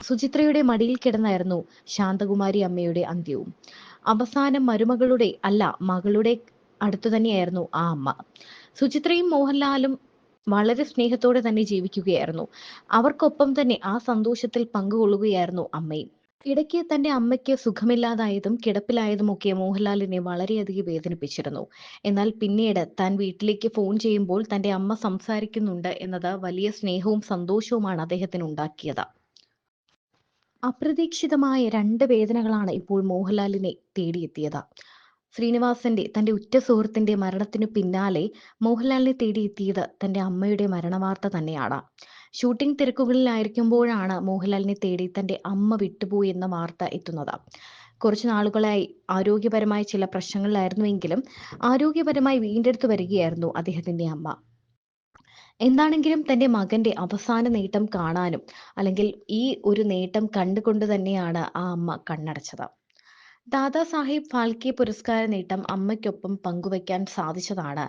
സുചിത്രയുടെ മടിയിൽ കിടന്നായിരുന്നു ശാന്തകുമാരി അമ്മയുടെ അന്ത്യവും. അവസാനം മരുമകളുടെ അല്ല, മകളുടെ അടുത്തു തന്നെയായിരുന്നു ആ അമ്മ. സുചിത്രയും മോഹൻലാലും വളരെ സ്നേഹത്തോടെ തന്നെ ജീവിക്കുകയായിരുന്നു. അവർക്കൊപ്പം തന്നെ ആ സന്തോഷത്തിൽ പങ്കുകൊള്ളുകയായിരുന്നു അമ്മയും. ഇടയ്ക്ക് തന്റെ അമ്മയ്ക്ക് സുഖമില്ലാതായതും കിടപ്പിലായതുമൊക്കെ മോഹൻലാലിനെ വളരെയധികം വേദനിപ്പിച്ചിരുന്നു. എന്നാൽ പിന്നീട് താൻ വീട്ടിലേക്ക് ഫോൺ ചെയ്യുമ്പോൾ തന്റെ അമ്മ സംസാരിക്കുന്നുണ്ട് എന്നത് വലിയ സ്നേഹവും സന്തോഷവുമാണ് അദ്ദേഹത്തിന് ഉണ്ടാക്കിയത്. അപ്രതീക്ഷിതമായ രണ്ട് വേദനകളാണ് ഇപ്പോൾ മോഹൻലാലിനെ തേടിയെത്തിയത്. തന്റെ ഉറ്റ സുഹൃത്തിന്റെ മരണത്തിനു പിന്നാലെ മോഹൻലാലിനെ തേടിയെത്തിയത് തന്റെ അമ്മയുടെ മരണവാർത്ത തന്നെയാണ്. ഷൂട്ടിംഗ് തിരക്കുകളിലായിരിക്കുമ്പോഴാണ് മോഹൻലാലിനെ തേടി തന്റെ അമ്മ വിട്ടുപോയി എന്ന വാർത്ത എത്തുന്നത്. കുറച്ചു നാളുകളായി ആരോഗ്യപരമായ ചില പ്രശ്നങ്ങളിലായിരുന്നുവെങ്കിലും ആരോഗ്യപരമായി വീണ്ടെടുത്തു വരികയായിരുന്നു അദ്ദേഹത്തിന്റെ അമ്മ. എന്താണെങ്കിലും തന്റെ മകന്റെ അവസാന നേട്ടം കാണാനും, അല്ലെങ്കിൽ ഈ ഒരു നേട്ടം കണ്ടുകൊണ്ട് തന്നെയാണ് ആ അമ്മ കണ്ണടച്ചത്. ദാദാസാഹിബ് ഫാൽക്കെ പുരസ്കാര നേട്ടം അമ്മയ്ക്കൊപ്പം പങ്കുവയ്ക്കാൻ സാധിച്ചതാണ്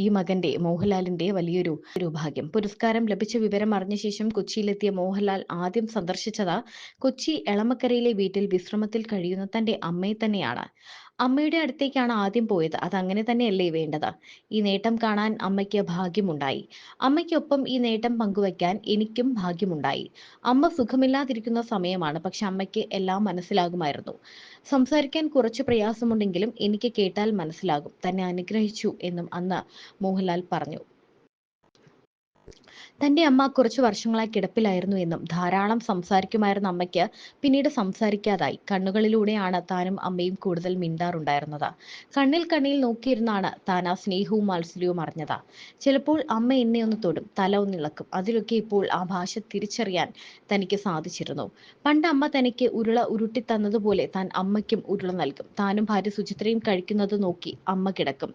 ഈ മകന്റെ മോഹൻലാലിന്റെ വലിയൊരു ഭാഗ്യം. പുരസ്കാരം ലഭിച്ച വിവരം അറിഞ്ഞ ശേഷം കൊച്ചിയിലെത്തിയ മോഹൻലാൽ ആദ്യം സന്ദർശിച്ചത് കൊച്ചി എളമക്കരയിലെ വീട്ടിൽ വിശ്രമത്തിൽ കഴിയുന്ന തന്റെ അമ്മയെ തന്നെയാണ്. അമ്മയുടെ അടുത്തേക്കാണ് ആദ്യം പോയത്. അതങ്ങനെ തന്നെയല്ലേ വേണ്ടത്? ഈ നേട്ടം കാണാൻ അമ്മയ്ക്ക് ഭാഗ്യമുണ്ടായി. അമ്മയ്ക്കൊപ്പം ഈ നേട്ടം പങ്കുവയ്ക്കാൻ എനിക്കും ഭാഗ്യമുണ്ടായി. അമ്മ സുഖമില്ലാതിരിക്കുന്ന സമയമാണ്. പക്ഷെ അമ്മയ്ക്ക് എല്ലാം മനസ്സിലാകുമായിരുന്നു. സംസാരിക്കാൻ കുറച്ച് പ്രയാസമുണ്ടെങ്കിലും എനിക്ക് കേട്ടാൽ മനസ്സിലാകും. തന്നെ അനുഗ്രഹിച്ചു എന്നും അന്ന് മോഹൻലാൽ പറഞ്ഞു. തന്റെ അമ്മ കുറച്ചു വർഷങ്ങളായി കിടപ്പിലായിരുന്നു എന്നും ധാരാളം സംസാരിക്കുമായിരുന്ന അമ്മയ്ക്ക് പിന്നീട് സംസാരിക്കാതായി. കണ്ണുകളിലൂടെയാണ് താനും അമ്മയും കൂടുതൽ മിണ്ടാറുണ്ടായിരുന്നത്. കണ്ണിൽ കണ്ണിൽ നോക്കിയിരുന്നാണ് താൻ ആ സ്നേഹവും വാത്സല്യവും അറിഞ്ഞത്. ചിലപ്പോൾ അമ്മ എന്നെ ഒന്ന് തൊടും, തല ഒന്നിളക്കും. അതിലൊക്കെ ഇപ്പോൾ ആ ഭാഷ തിരിച്ചറിയാൻ തനിക്ക് സാധിച്ചിരുന്നു. പണ്ട് അമ്മ തനിക്ക് ഉരുള ഉരുട്ടി തന്നതുപോലെ താൻ അമ്മയ്ക്കും ഉരുള നൽകും. താനും ഭാര്യ സുചിത്രയും കഴിക്കുന്നത് നോക്കി അമ്മ കിടക്കും.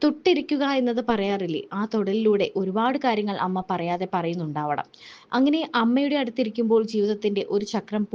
തൊട്ടിരിക്കുക എന്നത് പറയാറില്ലേ, ആ തൊടലിലൂടെ ഒരുപാട് കാര്യങ്ങൾ അമ്മ പറയാതെ പറയുന്നുണ്ടാവണം. അങ്ങനെ അമ്മയുടെ അടുത്തിരിക്കുമ്പോൾ ജീവിതത്തിന്റെ ഒരു ചക്രം